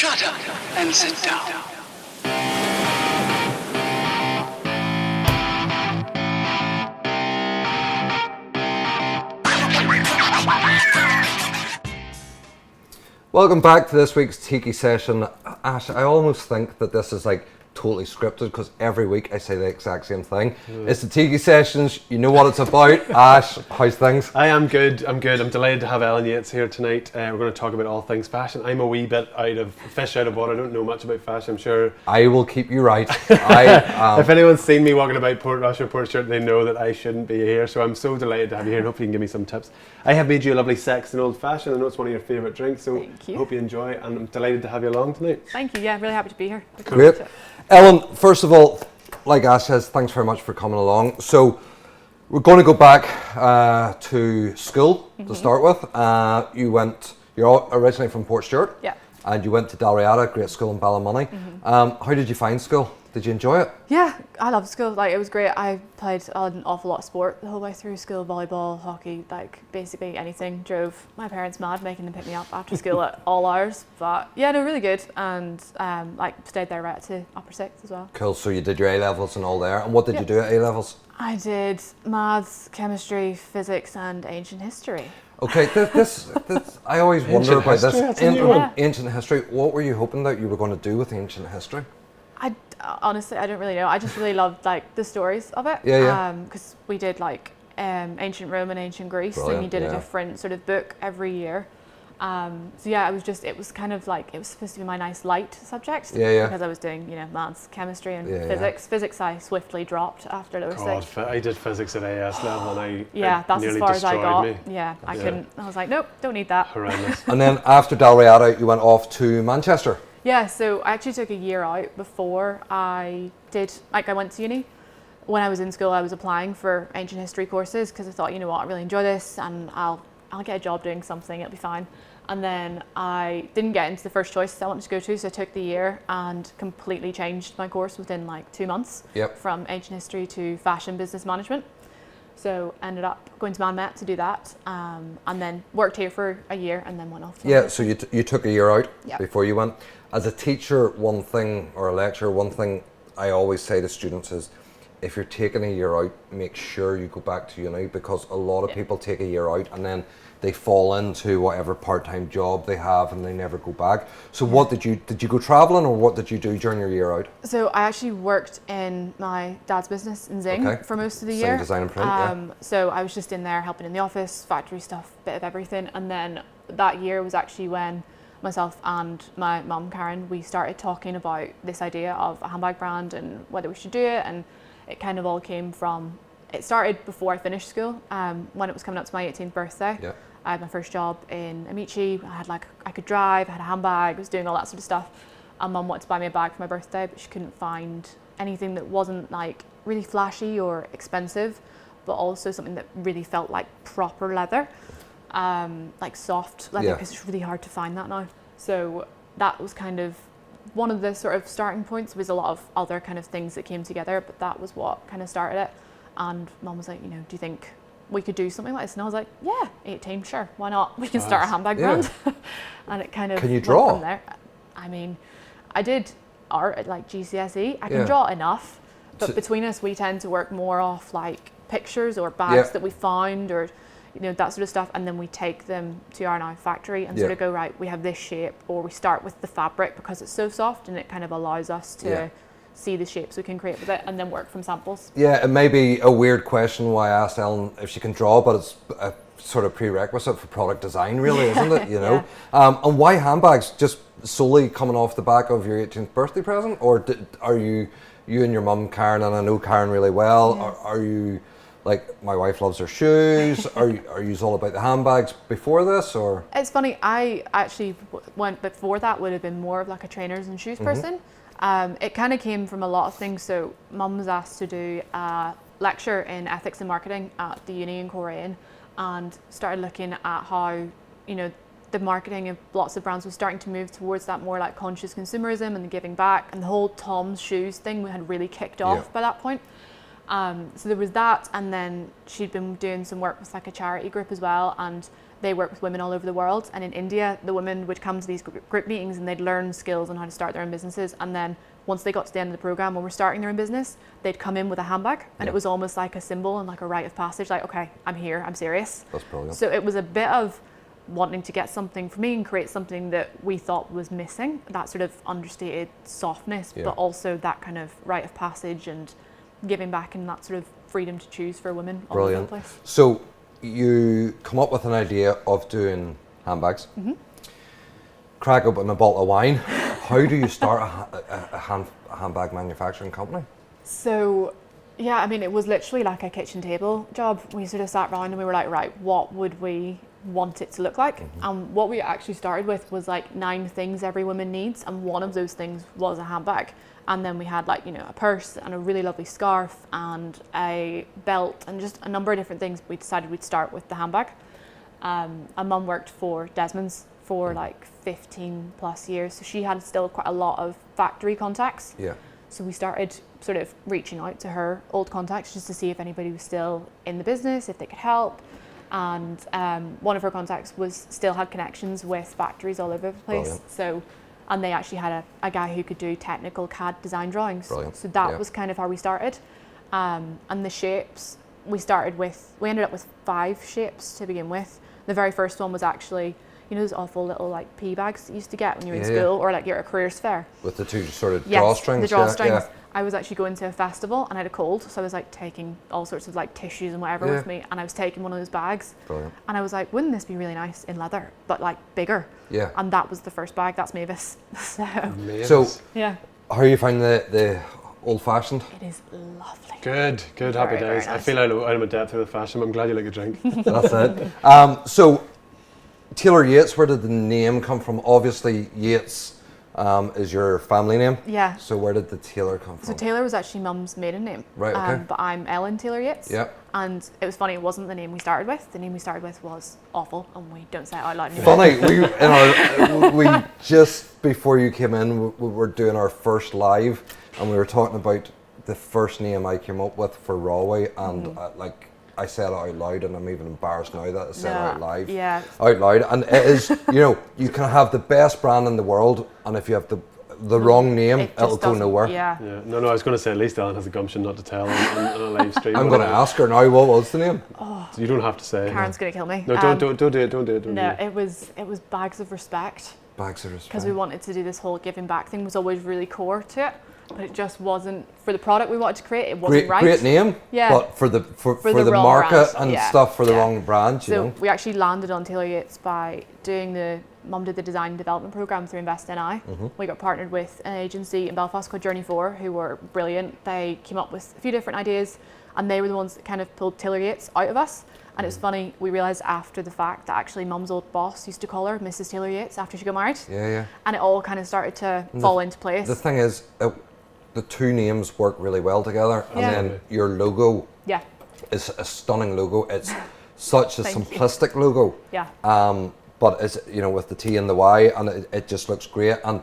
Shut up and sit down. Welcome back to this week's Tiki session. Ash, I almost think that this is like totally scripted because every week I say the exact same thing. It's the Tiki sessions, you know what it's about. Ash, how's things? I'm good. I'm delighted to have Ellen Yates here tonight. We're going to talk about all things fashion. I'm a wee bit fish out of water. I don't know much about fashion, I'm sure. I will keep you right. If anyone's seen me walking about Portrush or Portrush, they know that I shouldn't be here. So I'm so delighted to have you here and hopefully you can give me some tips. I have made you a lovely Sexton Old Fashioned. I know it's one of your favourite drinks, so I hope you enjoy and I'm delighted to have you along tonight. Thank you, yeah, really happy to be here. Great. Ellen, first of all, like Ash says, thanks very much for coming along. So we're going to go back to school to start with. You're originally from Port Stewart. Yeah. And you went to Dalriada, great school in Ballymoney. How did you find school? Did you enjoy it? Yeah, I loved school. Like, it was great. I played an awful lot of sport the whole way through school: volleyball, hockey, like basically anything. Drove my parents mad making them pick me up after school at all hours. But yeah, no, really good. And like stayed there right to upper sixth as well. Cool. So you did your A levels and all there. And what did you do at A levels? I did maths, chemistry, physics, and ancient history. Okay, this I always wonder about this. Ancient history. What were you hoping that you were going to do with ancient history? Honestly, I don't really know. I just really loved like the stories of it. Yeah. Because we did like ancient Rome and ancient Greece, Brilliant, and you did a different sort of book every year. So yeah, it was kind of like, it was supposed to be my nice light subject. Yeah. Because I was doing, maths, chemistry, and physics. Physics I swiftly dropped after lower six. I did physics at AS level and that's as far as I got. Me. Yeah, I couldn't. I was like, nope, don't need that. Horrendous. And then after Dalriada, you went off to Manchester. Yeah, so I actually took a year out before I did, like I went to uni. When I was in school, I was applying for ancient history courses because I thought, you know what, I really enjoy this and I'll get a job doing something, it'll be fine. And then I didn't get into the first choice I wanted to go to, so I took the year and completely changed my course within like 2 months. From ancient history to fashion business management. So ended up going to Man Met to do that, and then worked here for a year and then went off. So you took a year out before you went. As a teacher, or a lecturer, one thing I always say to students is, if you're taking a year out, make sure you go back to uni, because a lot of people take a year out and then they fall into whatever part-time job they have and they never go back. So what did you go traveling, or what did you do during your year out? So I actually worked in my dad's business in Zing for most of the year. Zing Design and Print, So I was just in there helping in the office, factory stuff, bit of everything. And then that year was actually when myself and my mum, Karen, we started talking about this idea of a handbag brand and whether we should do it. And it kind of all came from, it started before I finished school, when it was coming up to my 18th birthday. I had my first job in Amici. I could drive, I had a handbag, I was doing all that sort of stuff. And mum wanted to buy me a bag for my birthday, but she couldn't find anything that wasn't like really flashy or expensive, but also something that really felt like proper leather, like soft leather, because it's really hard to find that now. So that was kind of one of the sort of starting points. There was a lot of other kind of things that came together, but that was what kind of started it. And mum was like, do you think we could do something like this? And I was like, yeah, 18, sure, why not? We can start a handbag brand. And it kind of Can you draw? went from there. I mean, I did art at like GCSE. I can draw enough, but between us, we tend to work more off like pictures or bags that we found, or that sort of stuff, and then we take them to our now factory and sort of go, right, we have this shape, or we start with the fabric because it's so soft and it kind of allows us to see the shapes we can create with it, and then work from samples. Yeah, it may be a weird question why I asked Ellen if she can draw, but it's a sort of prerequisite for product design, really, isn't it? And why handbags? Just solely coming off the back of your 18th birthday present, or are you and your mum, Karen, and I know Karen really well, are you like, my wife loves her shoes? Are you all about the handbags before this, or? It's funny, I actually went before that, would have been more of like a trainers and shoes person. It kind of came from a lot of things. So mum was asked to do a lecture in ethics and marketing at the uni in Korean, and started looking at how, the marketing of lots of brands was starting to move towards that more like conscious consumerism and the giving back, and the whole Tom's shoes thing had really kicked off by that point. So there was that, and then she'd been doing some work with like a charity group as well, and they work with women all over the world, and in India the women would come to these group meetings and they'd learn skills on how to start their own businesses, and then once they got to the end of the program when we're starting their own business, they'd come in with a handbag, and it was almost like a symbol and like a rite of passage, like, okay, I'm here, I'm serious. That's brilliant. So it was a bit of wanting to get something for me and create something that we thought was missing, that sort of understated softness, but also that kind of rite of passage and giving back and that sort of freedom to choose for women all over the place. So you come up with an idea of doing handbags, crack open a bottle of wine. How do you start a handbag manufacturing company? So yeah, I mean, it was literally like a kitchen table job. We sort of sat around and we were like, right, what would we want it to look like? And what we actually started with was like 9 things every woman needs, and one of those things was a handbag. And then we had like, you know, a purse and a really lovely scarf and a belt and just a number of different things. We decided we'd start with the handbag. And Mum worked for Desmond's for like 15 plus years, so she had still quite a lot of factory contacts. Yeah. So we started sort of reaching out to her old contacts just to see if anybody was still in the business, if they could help. And one of her contacts still had connections with factories all over the place. Brilliant. So, and they actually had a guy who could do technical CAD design drawings. Brilliant. So that was kind of how we started. And the shapes, we ended up with 5 shapes to begin with. The very first one was actually, you know, those awful little like pea bags that you used to get when you were in school, or like you're at a careers fair. With the 2 sort of drawstrings. The drawstrings. I was actually going to a festival and I had a cold, so I was like taking all sorts of like tissues and whatever with me, and I was taking one of those bags. Brilliant. And I was like, wouldn't this be really nice in leather, but like bigger? Yeah. And that was the first bag. That's Mavis. So yeah. How are you finding the old fashioned? It is lovely. Good, happy days. Nice. I feel out of my depth with fashion, but I'm glad you like a drink. That's it. So Taylor Yates, where did the name come from? Obviously Yates is your family name. Yeah. So where did the Taylor come from? So Taylor was actually Mum's maiden name. Right, okay. But I'm Ellen Taylor Yates. Yeah. And it was funny, it wasn't the name we started with. The name we started with was awful, and we don't say it out loud anymore. Funny, we just before you came in, we were doing our first live, and we were talking about the first name I came up with for Rawee, and like I said it out loud, and I'm even embarrassed now that I said it out live. Yeah. Out loud, and it is, you know, you can have the best brand in the world, and if you have the wrong name, it'll go nowhere. Yeah. No, I was going to say at least Ellen has a gumption not to tell on a live stream. I'm going to ask her now. What was the name? Oh, you don't have to say. Karen's going to kill me. No, don't do it. Don't do it. No, it was Bags of Respect. Bags of Respect. Because we wanted to do this whole giving back thing, was always really core to it, but it just wasn't for the product we wanted to create. It wasn't right. Great name. Yeah. But for the market and stuff for the wrong brand, you know. So we actually landed on Taylor Yates by doing Mum did the design development program through Invest NI. We got partnered with an agency in Belfast called Journey 4, who were brilliant. They came up with a few different ideas, and they were the ones that kind of pulled Taylor Yates out of us. And it's funny, we realised after the fact that actually Mum's old boss used to call her Mrs. Taylor Yates after she got married. Yeah. And it all kind of started to fall into place. The thing is, the 2 names work really well together, and then your logo is a stunning logo. It's such a simplistic logo. Yeah. But it's, you know, with the T and the Y, and it just looks great, and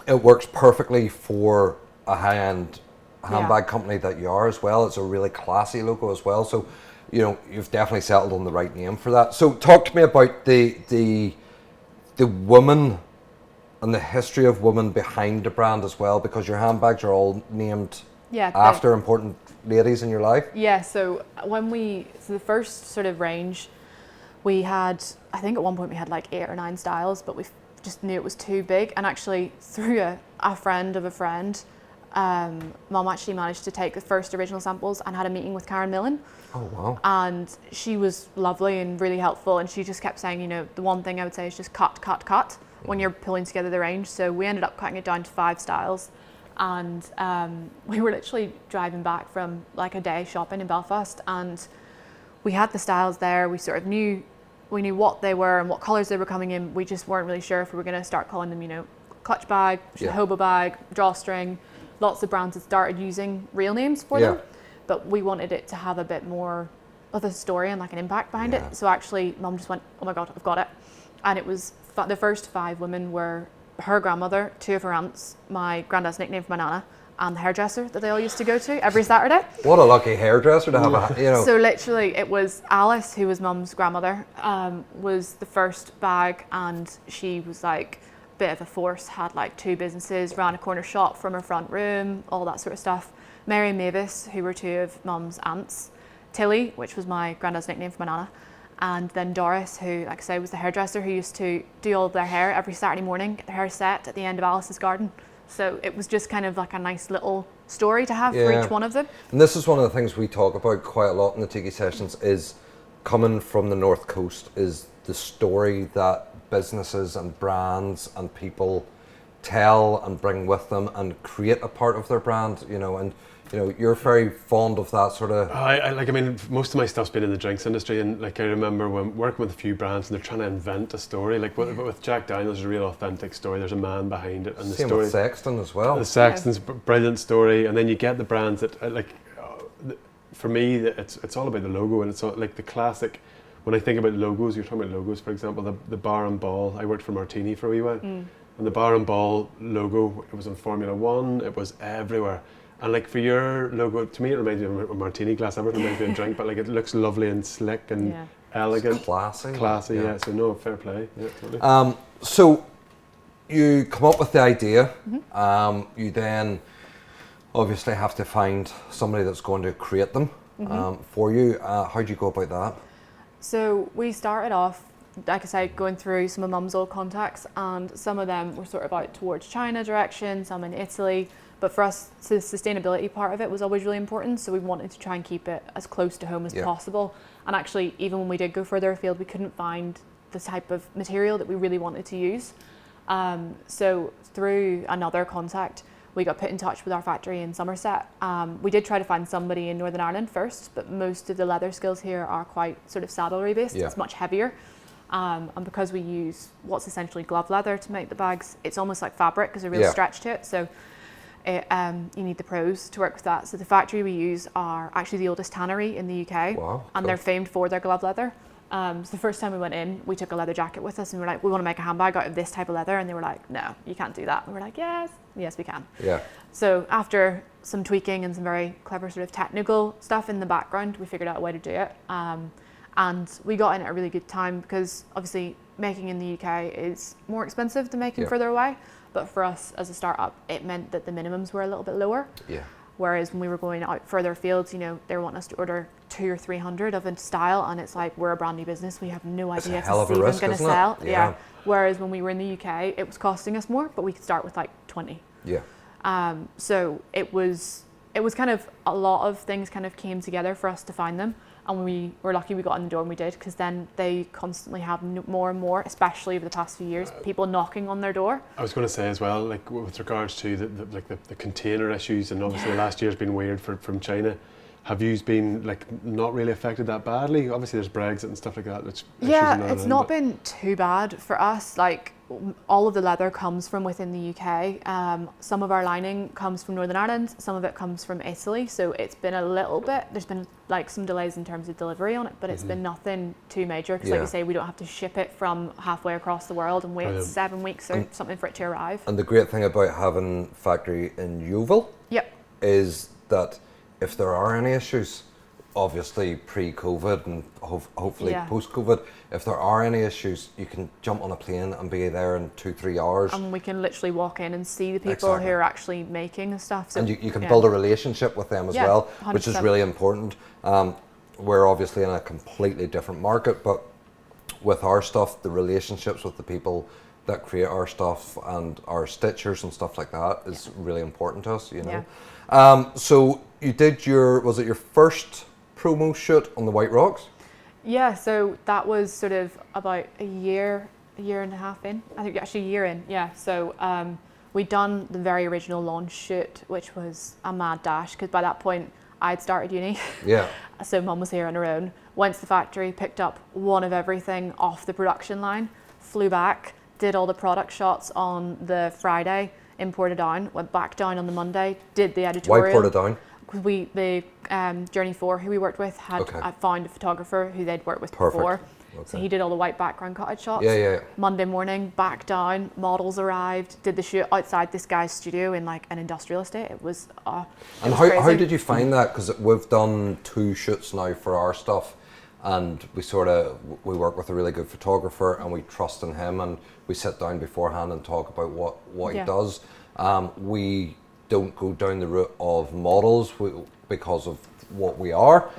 it works perfectly for a high-end handbag company that you are as well. It's a really classy logo as well. So, you know, you've definitely settled on the right name for that. So talk to me about the woman and the history of women behind the brand as well, because your handbags are all named after important ladies in your life. Yeah, so the first sort of range, we had, I think at one point we had like 8 or 9 styles, but we just knew it was too big. And actually through a friend of a friend, Mum actually managed to take the first original samples and had a meeting with Karen Millen. Oh wow. And she was lovely and really helpful, and she just kept saying, you know, the one thing I would say is just cut when you're pulling together the range. So we ended up cutting it down to 5 styles, and we were literally driving back from like a day shopping in Belfast, and we had the styles there. We sort of knew what they were and what colours they were coming in. We just weren't really sure if we were going to start calling them, you know, clutch bag, hobo bag, drawstring. Lots of brands had started using real names for them, but we wanted it to have a bit more of a story and like an impact behind it. So actually Mum just went, oh my God, I've got it. And it was the first 5 women were her grandmother, 2 of her aunts, my granddad's nickname for my nana, and the hairdresser that they all used to go to every Saturday. What a lucky hairdresser to have a, So literally it was Alice, who was Mum's grandmother, was the first bag, and she was like a bit of a force, had like 2 businesses, ran a corner shop from her front room, all that sort of stuff. Mary and Mavis, who were 2 of Mum's aunts. Tilly, which was my granddad's nickname for my nana. And then Doris, who, like I say, was the hairdresser who used to do all of their hair every Saturday morning, get their hair set at the end of Alice's garden. So it was just kind of like a nice little story to have for each one of them. And this is one of the things we talk about quite a lot in the Tiki sessions, is coming from the North Coast, is the story that businesses and brands and people tell and bring with them and create a part of their brand, and you're very fond of that sort of... I mean, most of my stuff's been in the drinks industry, and like I remember when working with a few brands and they're trying to invent a story. Like with Jack Daniels, there's a real authentic story. There's a man behind it, and the Same story. with Sexton as well. The Sexton's brilliant story, and then you get the brands that for me, it's all about the logo, and it's all, like the classic. When I think about logos, you're talking about logos, for example, the bar and ball. I worked for Martini for a wee while, and the bar and ball logo, it was in Formula One. It was everywhere. And like for your logo, to me it reminds me of a martini glass. Everything reminds me of a drink, but like it looks lovely and slick and elegant. It's classy. Classy, yeah. So no, fair play. Yeah, totally. So you come up with the idea. You then obviously have to find somebody that's going to create them for you. How do you go about that? So we started off, like I said, going through some of Mum's old contacts, and some of them were sort of out towards China direction, some in Italy. But for us, the sustainability part of it was always really important, so we wanted to try and keep it as close to home as possible. And actually, even when we did go further afield, we couldn't find the type of material that we really wanted to use. So through another contact, we got put in touch with our factory in Somerset. We did try to find somebody in Northern Ireland first, but most of the leather skills here are quite sort of saddlery based. It's much heavier. And because we use what's essentially glove leather to make the bags, it's almost like fabric. There's a real stretch to it. So you need the pros to work with that. So the factory we use are actually the oldest tannery in the UK. Wow, and they're famed for their glove leather. So the first time we went in, we took a leather jacket with us, and we were like, we want to make a handbag out of this type of leather. And they were like, no, you can't do that. And we were like, yes, we can. Yeah. So after some tweaking and some very clever sort of technical stuff in the background, we figured out a way to do it. And we got in at a really good time, because obviously making in the UK is more expensive than making further away. But for us as a startup, it meant that the minimums were a little bit lower. Yeah. Whereas when we were going out further fields, they were wanting us to order 200 or 300 of a style, and it's like, we're a brand new business, we have no idea if this is even going to sell. Yeah. Whereas when we were in the UK, it was costing us more, but we could start with like 20. Yeah. So it was kind of a lot of things kind of came together for us to find them. And we were lucky we got in the door, and we did, because then they constantly have more and more, especially over the past few years, people knocking on their door. I was going to say as well, like with regards to the container issues, and obviously the last year's been weird from China. Have you been like not really affected that badly? Obviously there's Brexit and stuff like that. Which it's not been too bad for us. Like all of the leather comes from within the UK. Some of our lining comes from Northern Ireland. Some of it comes from Italy. So it's been a little bit. There's been like some delays in terms of delivery on it, but it's been nothing too major. Because like you say, we don't have to ship it from halfway across the world and wait 7 weeks or something for it to arrive. And the great thing about having factory in Yeovil is that if there are any issues, obviously pre-COVID and hopefully post-COVID, if there are any issues, you can jump on a plane and be there in 2-3 hours. And we can literally walk in and see the people who are actually making the stuff. So, and you can build a relationship with them as well, 100%. Which is really important. We're obviously in a completely different market, but with our stuff, the relationships with the people that create our stuff and our stitchers and stuff like that is really important to us, So you did was it your first promo shoot on the White Rocks? Yeah, so that was sort of about a year and a half in. I think actually a year in, yeah. So we'd done the very original launch shoot, which was a mad dash, because by that point I'd started uni. Yeah. So Mum was here on her own. Went to the factory, picked up one of everything off the production line, flew back, did all the product shots on the Friday, imported down, went back down on the Monday, did the editorial. Why ported down? Because the Journey 4, who we worked with, had found a photographer who they'd worked with before. So he did all the white background cottage shots. Yeah. Monday morning, back down, models arrived, did the shoot outside this guy's studio in like an industrial estate. It was And how did you find that? Because we've done 2 shoots now for our stuff, and we work with a really good photographer, and we trust in him, and we sit down beforehand and talk about what he does. We don't go down the route of models because of what we are.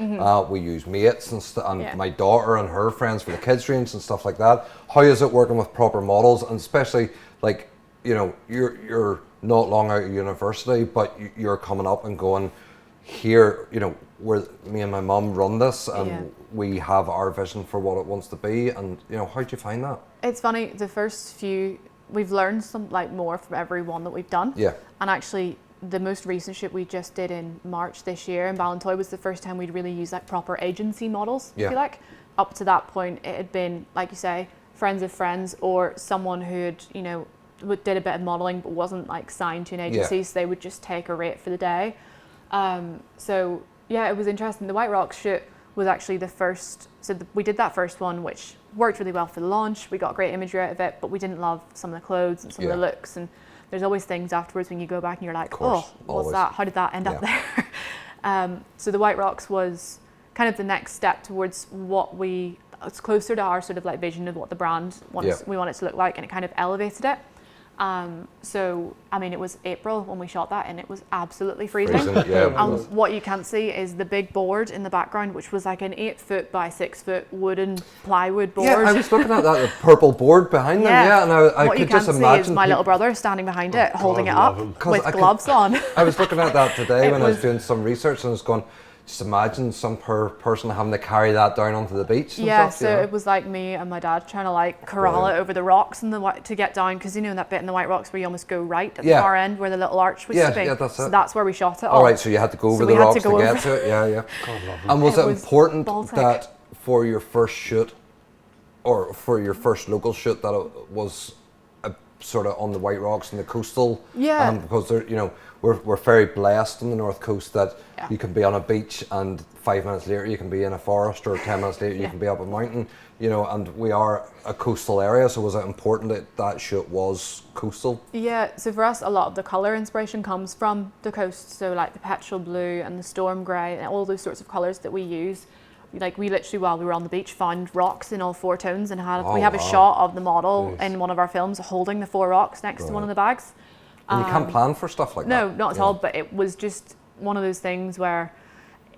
We use mates and my daughter and her friends for the kids range and stuff like that. How is it working with proper models, and especially like, you know, you're not long out of university, but you're coming up and going, here, you know, where me and my mum run this, and we have our vision for what it wants to be, and you know, how do you find that? It's funny, the first few, we've learned some more from every one that we've done. And actually the most recent shoot we just did in March this year in Ballantoy was the first time we'd really used like proper agency models, if you like. Up to that point it had been, like you say, friends of friends, or someone who'd, you know, did a bit of modelling but wasn't like signed to an agency, so they would just take a rate for the day. So yeah, it was interesting. The White Rocks shoot was actually the first, we did that first one, which worked really well for the launch. We got great imagery out of it, but we didn't love some of the clothes and some of the looks, and there's always things afterwards when you go back and you're like, oh, what's that? How did that end up there? So the White Rocks was kind of the next step towards it's closer to our sort of like vision of what the brand we want it to look like, and it kind of elevated it. So I mean, it was April when we shot that, and it was absolutely freezing. And what you can't see is the big board in the background, which was like an 8-foot by 6-foot wooden plywood board. Yeah, I was looking at that, the purple board behind them. Yeah, and I could just imagine. What you can't see is my little brother standing behind it, holding it up with gloves on. I was looking at that today when I was doing some research, and I was going, just imagine some person having to carry that down onto the beach. And stuff, so it was like me and my dad trying to like corral it over the rocks and to get down, because you know in that bit in the White Rocks where you almost go right at the far end where the little arch was to be. Yeah, that's it. So that's where we shot it. All right, so you had to go over the rocks to get to it. Yeah. God, and was it important that for your first shoot, or for your first local shoot, that it was sort of on the White Rocks and the coastal? Because they're, you know, we're very blessed on the North Coast that you can be on a beach and 5 minutes later you can be in a forest, or 10 minutes later you can be up a mountain, you know, and we are a coastal area. So was it important that shoot was coastal? Yeah, so for us a lot of the colour inspiration comes from the coast, so like the petrol blue and the storm grey and all those sorts of colours that we use. Like we literally, while we were on the beach, found rocks in all 4 tones, and we have a shot of the model in one of our films holding the 4 rocks next to one of the bags. And you can't plan for stuff like that. No, not at all, but it was just one of those things where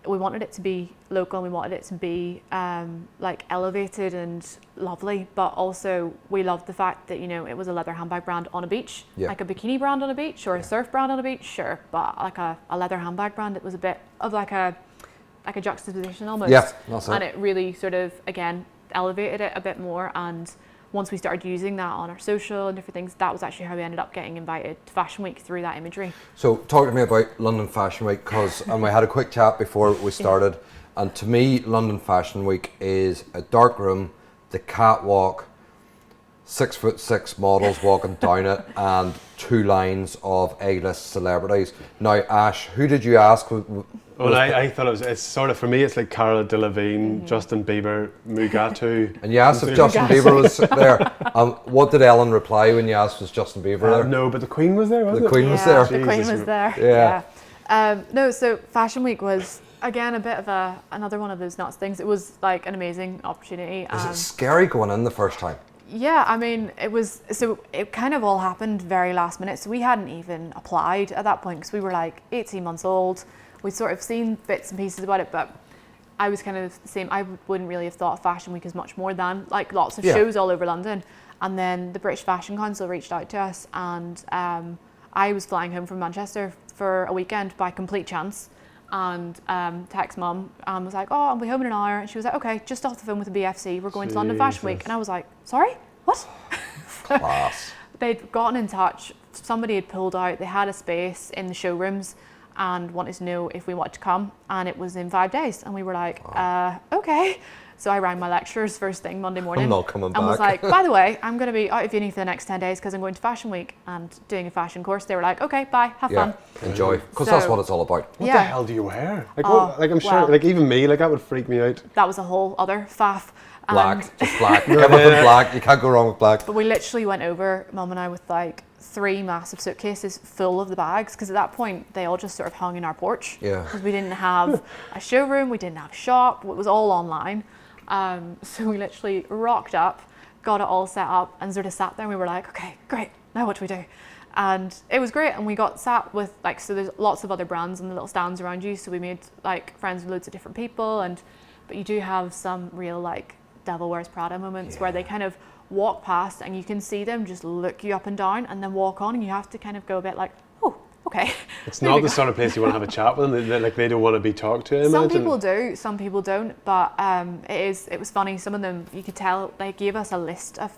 we wanted it to be local, and we wanted it to be like elevated and lovely, but also we loved the fact that, you know, it was a leather handbag brand on a beach, like a bikini brand on a beach, or a surf brand on a beach, sure, but like a leather handbag brand, it was a bit of like a juxtaposition almost. That's it. And it really sort of, again, elevated it a bit more. And once we started using that on our social and different things, that was actually how we ended up getting invited to Fashion Week through that imagery. So talk to me about London Fashion Week, and we had a quick chat before we started, and to me London Fashion Week is a dark room, the catwalk, 6'6" models walking down it, and 2 lines of A-list celebrities. Now, Ash, who did you ask? Well, I thought it's sort of, for me, it's like Cara Delevingne, Justin Bieber, Mugatu. And you asked if Justin Bieber was there. What did Ellen reply when you asked was Justin Bieber there? No, but the Queen was there, wasn't it? The Queen was there. The Queen was there. Yeah. No, so Fashion Week was, again, a bit of another one of those nuts things. It was like an amazing opportunity. Was it scary going in the first time? Yeah, I mean, it kind of all happened very last minute. So we hadn't even applied at that point, because we were like 18 months old. We'd sort of seen bits and pieces about it, but I was kind of the same. I wouldn't really have thought of Fashion Week as much more than like lots of shows all over London. And then the British Fashion Council reached out to us, and I was flying home from Manchester for a weekend by complete chance, and text mum and was like, oh, I'll be home in an hour. And she was like, okay, just off the phone with the BFC, we're going to London Fashion Week. And I was like, sorry, what? Class. They'd gotten in touch, somebody had pulled out, they had a space in the showrooms and wanted to know if we wanted to come, and it was in 5 days, and we were like, okay. So I rang my lecturers first thing Monday morning. I'm not coming back. And was like, by the way, I'm going to be out of uni for the next 10 days because I'm going to Fashion Week and doing a fashion course. They were like, okay, bye, have fun. Enjoy, because that's what it's all about. What the hell do you wear? Like, I'm sure, like even me, like that would freak me out. That was a whole other faff. Black, just black. Everything black. You can't go wrong with black. But we literally went over, Mum and I, with like 3 massive suitcases full of the bags, because at that point they all just sort of hung in our porch. Yeah. Because we didn't have a showroom, we didn't have a shop, it was all online. So we literally rocked up, got it all set up, and sort of sat there and we were like, okay, great, now what do we do? And it was great, and we got sat with like, so there's lots of other brands and the little stands around you, so we made like friends with loads of different people, but you do have some real like Devil Wears Prada moments where they kind of walk past and you can see them just look you up and down and then walk on, and you have to kind of go a bit like, oh, okay. It's not the sort of place you want to have a chat with them. They don't want to be talked to, I imagine. Some people do, some people don't, but it was funny. Some of them, you could tell, they gave us a list of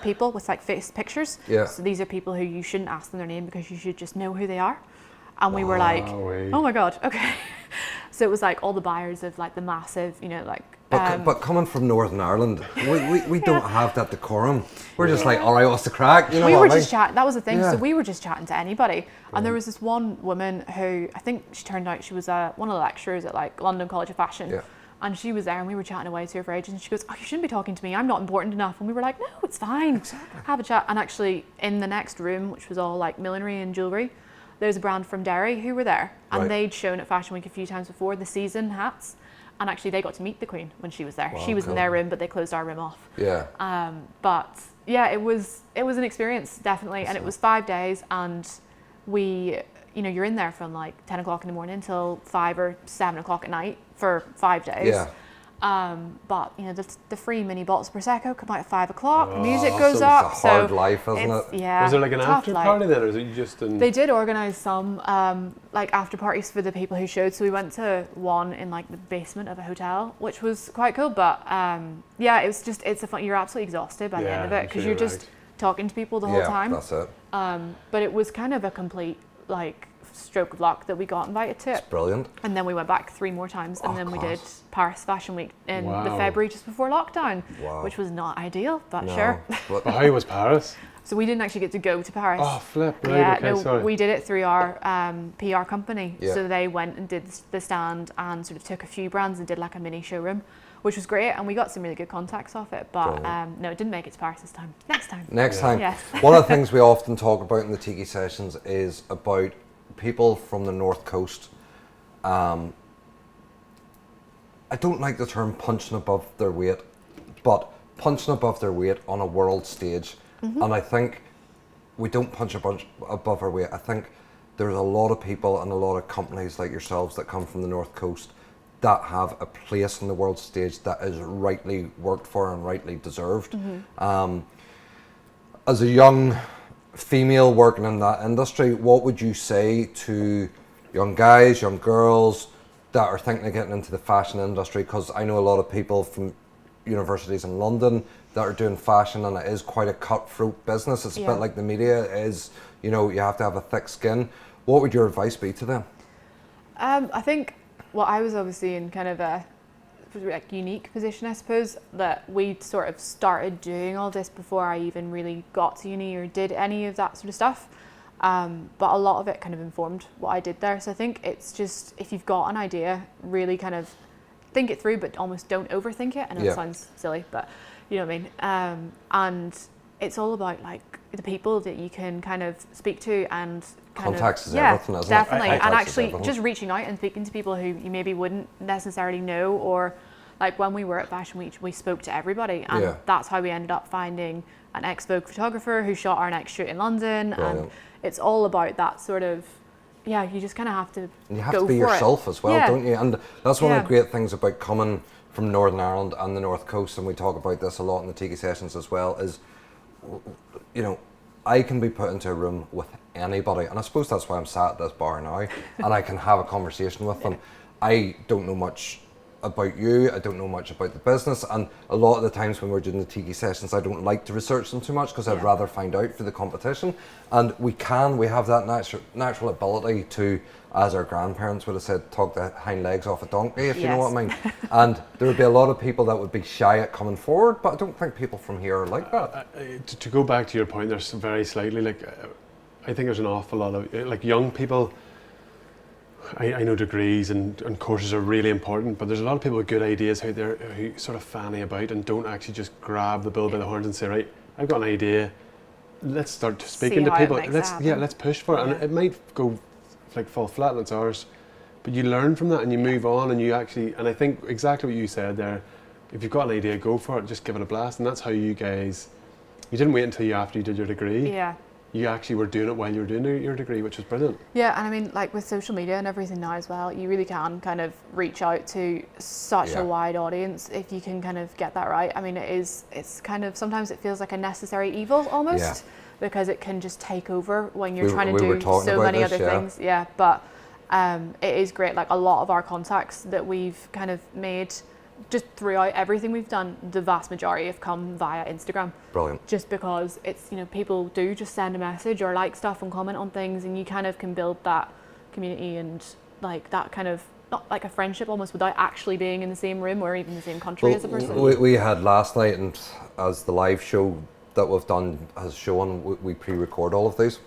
people with like face pictures. Yeah. So these are people who you shouldn't ask them their name because you should just know who they are. And we were like, oh my God, okay. So it was like all the buyers of like the massive, you know, like. But coming from Northern Ireland, we don't have that decorum. We're just like, all right, what's the crack? You know we what were I mean? just chatting. That was the thing. Yeah. So we were just chatting to anybody, and there was this one woman who I think she turned out she was one of the lecturers at like London College of Fashion. Yeah. And she was there, and we were chatting away to her for ages. And she goes, "Oh, you shouldn't be talking to me. I'm not important enough." And we were like, "No, it's fine. Exactly. Have a chat." And actually, in the next room, which was all like millinery and jewellery, there's a brand from Derry who were there, and Right. they'd shown at Fashion Week a few times before, the season hats. And actually, they got to meet the Queen when she was there. Wow, she was in cool. their room, but they closed our room off. Yeah. But yeah, it was an experience, definitely. And it was 5 days, and we, you know, you're in there from like 10 o'clock in the morning till 5 or 7 o'clock at night for 5 days. Yeah. But you know, the free mini bottles of Prosecco come out at 5 o'clock. The music so goes it's up. a hard so life, isn't it's- it? Yeah. Was there like an tough after life. party then, or is it just in... They did organise some like after parties for the people who showed. So we went to one in like the basement of a hotel, which was quite cool. But yeah, it's a fun. You're absolutely exhausted by the end of Yeah, it I'm because sure you're you're just right. talking to people the whole Yeah, time. that's it. But it was kind of a complete like stroke of luck that we got invited to It's it. brilliant. And then we went back 3 more times, and Oh, then we class. did Paris Fashion Week in the Wow. February just before lockdown, Wow. which was not ideal, but No. sure. But But how was Paris? So we didn't actually get to go to Paris. Oh, flip, right, Yeah, okay, no, sorry. we did it through our PR company. Yeah. So they went and did the stand and sort of took a few brands and did like a mini showroom, which was great, and we got some really good contacts off it. But Brilliant. no, it didn't make it to Paris this time. Next time. next time, Yes. one of the things we often talk about in the Tiki sessions is about people from the North Coast. I don't like the term punching above their weight, but punching above their weight on a world stage. And I think we don't punch a bunch above our weight. I think there's a lot of people and a lot of companies like yourselves that come from the North Coast that have a place on the world stage that is rightly worked for and rightly deserved. As a young female working in that industry, what would you say to young guys, young girls that are thinking of getting into the fashion industry? Because I know a lot of people from universities in London that are doing fashion, and it is quite a cutthroat business. It's a bit like the media is, you know, you have to have a thick skin. What would your advice be to them? I think, well, I was obviously in kind of a like unique position, I suppose, that we sort of started doing all this before I even really got to uni or did any of that sort of stuff. But a lot of it kind of informed what I did there. So I think it's just, if you've got an idea, really kind of think it through, but almost don't overthink it. I know it sounds silly, but you know what I mean? And it's all about like the people that you can kind of speak to and Contacts is everything, isn't it? definitely. And Contacts is actually everything. just reaching out and speaking to people who you maybe wouldn't necessarily know, or like when we were at Fashion Week, we spoke to everybody, and that's how we ended up finding an ex-Vogue photographer who shot our next shoot in London. Brilliant. And it's all about that sort of, yeah, you just kind of have to And you have go to be for yourself it. as well, Yeah. don't you? And that's one of Yeah. the great things about coming from Northern Ireland and the North Coast, and we talk about this a lot in the Tiki sessions as well, is, you know, I can be put into a room with anybody, and I suppose that's why I'm sat at this bar now, and I can have a conversation with them. I don't know much about you, I don't know much about the business, and a lot of the times when we're doing the Tiki sessions, I don't like to research them too much because I'd rather find out for the competition. And we have that natural ability to, as our grandparents would have said, talk the hind legs off a donkey, if you know what I mean. And there would be a lot of people that would be shy at coming forward, but I don't think people from here are like that. To go back to your point, there's very slightly, like, I think there's an awful lot of, like, young people I know degrees and courses are really important, but there's a lot of people with good ideas out there who sort of fanny about and don't actually just grab the bull by the horns and say, right, I've got an idea, let's start speaking to people. Let's push for it. And it might go like fall flat and it's ours, but you learn from that and you move on and you actually, and I think exactly what you said there, if you've got an idea, go for it, just give it a blast. And that's how you guys, you didn't wait until after you did your degree. Yeah. You actually were doing it while you were doing your degree, which was brilliant. Yeah, and I mean, like with social media and everything now as well, you really can kind of reach out to such a wide audience if you can kind of get that right. I mean, it's kind of, sometimes it feels like a necessary evil almost, because it can just take over when you're trying to do so many other things. Yeah, but it is great. Like a lot of our contacts that we've kind of made just throughout everything we've done, the vast majority have come via Instagram. Brilliant. Just because it's, you know, people do just send a message or like stuff and comment on things, and you kind of can build that community and like that kind of, not like a friendship almost, without actually being in the same room or even the same country as a person. We had last night, and as the live show that we've done has shown, we pre-record all of these.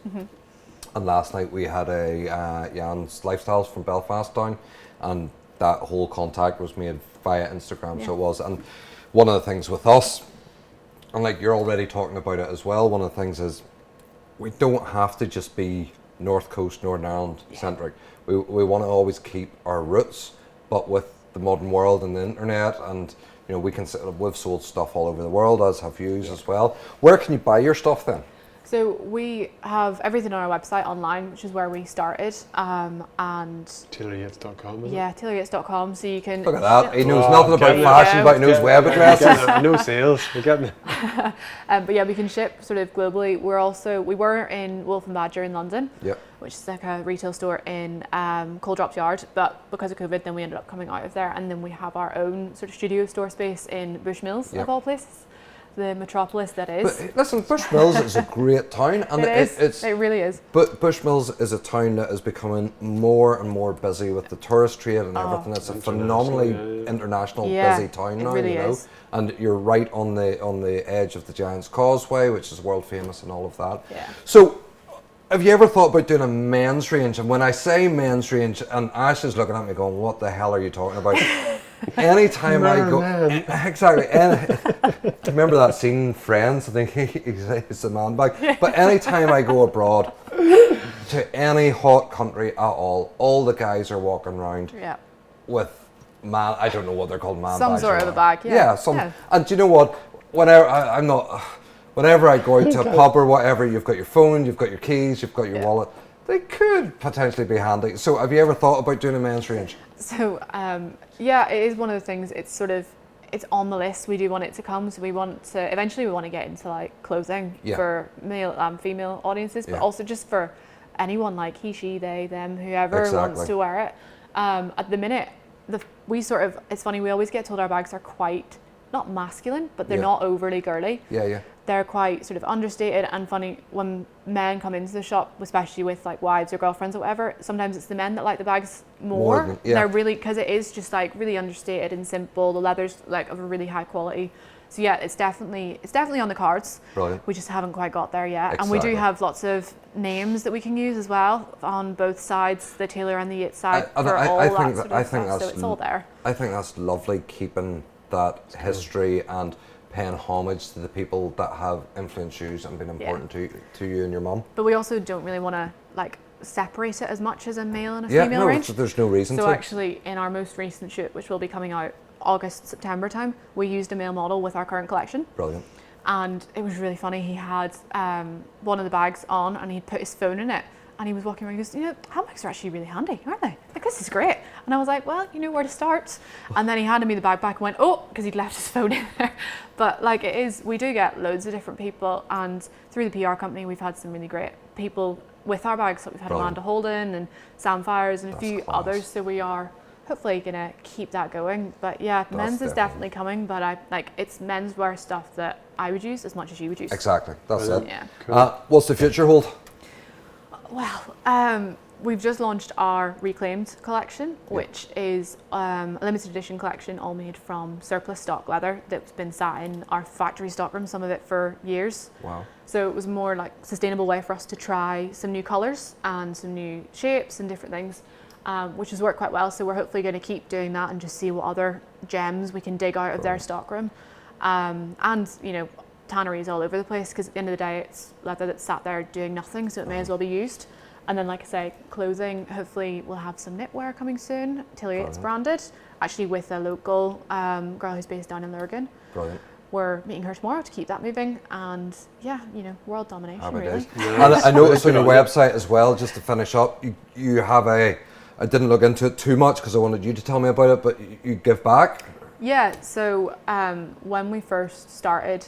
And last night we had a Jan's Lifestyles from Belfast down, and that whole contact was made via Instagram. So it was. And one of the things with us, and like you're already talking about it as well, one of the things is we don't have to just be North Coast, Northern Ireland centric. We want to always keep our roots, but with the modern world and the internet, and you know, we've sold stuff all over the world, as have you as well. Where can you buy your stuff then? So we have everything on our website online, which is where we started, and TaylorYates.com. TaylorYates.com. So you can look at that. He knows nothing about fashion, but he knows web addresses. No sales. We're getting it. But yeah, we can ship sort of globally. We were in Wolf and Badger in London, which is like a retail store in Coal Drops Yard. But because of COVID, then we ended up coming out of there, and then we have our own sort of studio store space in Bushmills, of all places. The metropolis that is. But listen, Bushmills is a great town, and it really is. But Bushmills is a town that is becoming more and more busy with the tourist trade and everything. It's a phenomenally international busy town now, really you know. is. And you're right on the edge of the Giant's Causeway, which is world famous and all of that. Yeah. So, have you ever thought about doing a men's range? And when I say men's range, and Ash is looking at me going, "What the hell are you talking about?" Anytime I go, exactly. Remember that scene in Friends? I think he's a man bag. But anytime I go abroad to any hot country at all the guys are walking around with I don't know what they're called, man bags. Some sort of a bag, And do you know what? Whenever I go out to a pub or whatever, you've got your phone, you've got your keys, you've got your wallet. They could potentially be handy. So have you ever thought about doing a men's range? So it is one of the things. It's on the list. We do want it to come. So we want to eventually get into like clothing for male and female audiences, but also just for anyone, like he, she, they, them, whoever wants to wear it. At the minute, it's funny. We always get told our bags are quite not masculine, but they're not overly girly. They're quite sort of understated and funny. When men come into the shop, especially with like wives or girlfriends or whatever, sometimes it's the men that like the bags more. They're really, because it is just like really understated and simple. The leather's like of a really high quality. So yeah, it's definitely on the cards. Brilliant. We just haven't quite got there yet. Exactly. And we do have lots of names that we can use as well on both sides, the Taylor and the Yates side, so it's all there. I think that's lovely, keeping that history and paying homage to the people that have influenced you and been important to you and your mum. But we also don't really want to like separate it as much as a male and a female range. There's no reason to. So actually, in our most recent shoot, which will be coming out August, September time, we used a male model with our current collection. Brilliant. And it was really funny. He had one of the bags on, and he'd put his phone in it. And he was walking around, he goes, you know, handbags are actually really handy, aren't they? Like, this is great. And I was like, well, you know where to start. And then he handed me the bag back and went, oh, because he'd left his phone in there. But like it is, we do get loads of different people. And through the PR company, we've had some really great people with our bags. So we've had Amanda Holden and Sam Fires and a few others. So we are hopefully going to keep that going. But yeah, men's is definitely coming. But it's menswear stuff that I would use as much as you would use. Exactly, that's it. Yeah. Cool. What's the future hold? Well, we've just launched our Reclaimed collection, which is a limited edition collection all made from surplus stock leather that's been sat in our factory stockroom, some of it for years. Wow. So it was more like a sustainable way for us to try some new colours and some new shapes and different things. which has worked quite well. So we're hopefully going to keep doing that and just see what other gems we can dig out of their stockroom. And, you know, tanneries all over the place, because at the end of the day, it's leather that's sat there doing nothing, so it may as well be used. And then, like I say, clothing, hopefully we'll have some knitwear coming soon, Taylor Yates branded, actually with a local girl who's based down in Lurgan. Brilliant. We're meeting her tomorrow to keep that moving, and yeah, you know, world domination really. And I noticed on your website as well, just to finish up, you have I didn't look into it too much because I wanted you to tell me about it, but you give back? Yeah, so when we first started,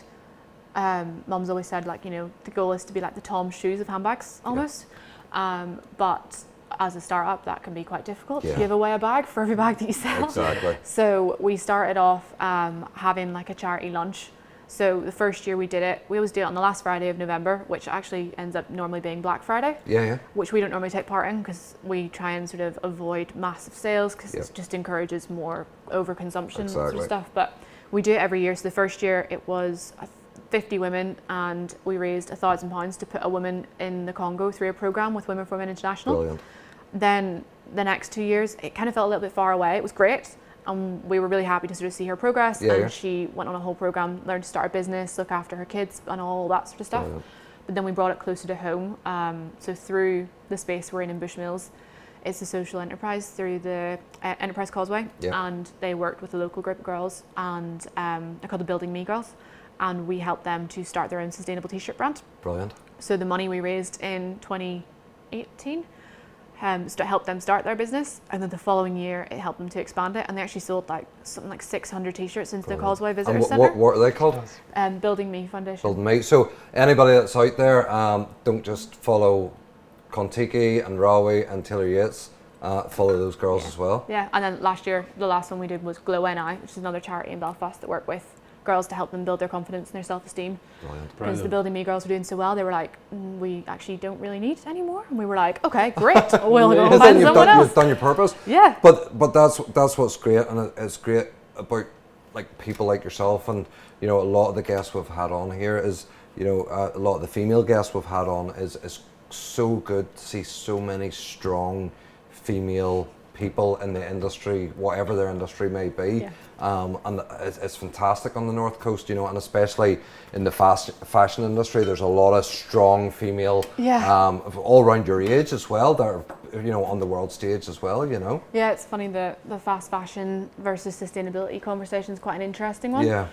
Mum's always said, like, you know, the goal is to be like the Tom's shoes of handbags almost. But as a startup, that can be quite difficult to give away a bag for every bag that you sell. Exactly. So we started off having like a charity lunch. So the first year we did it, we always do it on the last Friday of November, which actually ends up normally being Black Friday. Which we don't normally take part in because we try and sort of avoid massive sales because it just encourages more overconsumption sort of stuff. But we do it every year. So the first year it was 50 women, and we raised £1,000 to put a woman in the Congo through a programme with Women for Women International. Brilliant. Then the next 2 years, it kind of felt a little bit far away. It was great, and we were really happy to sort of see her progress. She went on a whole programme, learned to start a business, look after her kids, and all that sort of stuff. Brilliant. But then we brought it closer to home. So through the space we're in Bushmills, it's a social enterprise through the Enterprise Causeway, and they worked with a local group of girls, and they're called the Building Me Girls. And we helped them to start their own sustainable t-shirt brand. Brilliant. So the money we raised in 2018 helped them start their business, and then the following year it helped them to expand it, and they actually sold like something like 600 t-shirts into the Causeway Visitor Centre. What are they called? Building Me Foundation. Building Me. So anybody that's out there, don't just follow Kon-Tiki and Rawee and Taylor Yates. Follow those girls as well. Yeah, and then last year, the last one we did was Glow NI, which is another charity in Belfast that work with girls to help them build their confidence and their self-esteem. Because the Building Me girls were doing so well, they were like, we actually don't really need it anymore. And we were like, okay, great, we'll go find someone else. You've done your purpose. Yeah. But that's what's great, and it's great about like people like yourself, and you know, a lot of the guests we've had on here is, you know, a lot of the female guests we've had on is so good to see so many strong female people in the industry, whatever their industry may be. And it's fantastic on the North Coast, you know, and especially in the fashion industry, there's a lot of strong female, all around your age as well, that are, you know, on the world stage as well, you know. Yeah, it's funny, the fast fashion versus sustainability conversation is quite an interesting one.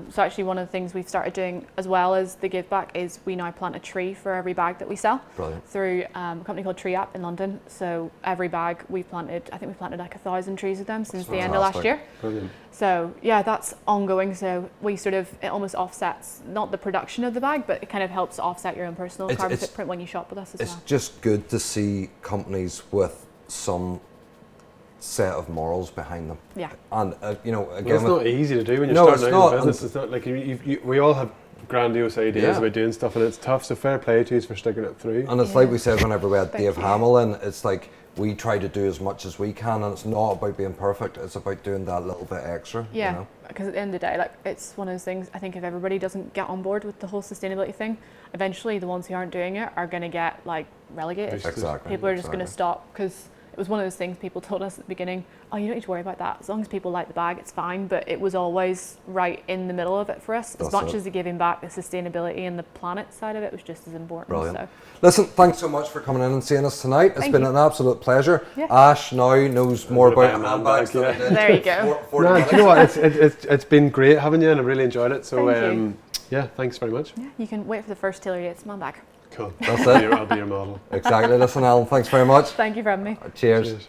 So actually one of the things we've started doing as well as the give back is we now plant a tree for every bag that we sell. Brilliant. Through a company called Tree App in London. So every bag we've planted, I think we've planted like 1,000 trees with them since the end of last year. Brilliant. So yeah, that's ongoing. So we sort of, it almost offsets, not the production of the bag, but it kind of helps offset your own personal carbon footprint when you shop with us as well. It's just good to see companies with some set of morals behind them. Yeah. And you know, again, well, it's not easy to do when you're starting out in business. It's not like we all have grandiose ideas about doing stuff, and it's tough. So fair play to you for sticking it through. And it's like we said whenever we had Dave Hamill in, it's like we try to do as much as we can, and it's not about being perfect. It's about doing that little bit extra. Yeah. You know? Because at the end of the day, like, it's one of those things. I think if everybody doesn't get on board with the whole sustainability thing, eventually the ones who aren't doing it are going to get like relegated. Exactly. People are just going to stop, because it was one of those things people told us at the beginning, oh, you don't need to worry about that. As long as people like the bag, it's fine. But it was always right in the middle of it for us. As much as the giving back, the sustainability and the planet side of it was just as important. Brilliant. So. Listen, thanks so much for coming in and seeing us tonight. It's been an absolute pleasure. Yeah. Ash now knows more about handbags than I did. There you go. No, do you know what? It's been great having you, and I really enjoyed it. So yeah, thanks very much. Yeah, you can wait for the first Taylor Yates man bag. Cool. That's it. I'll be your model. Exactly. Listen, Alan, thanks very much. Thank you for having me. Cheers. Cheers.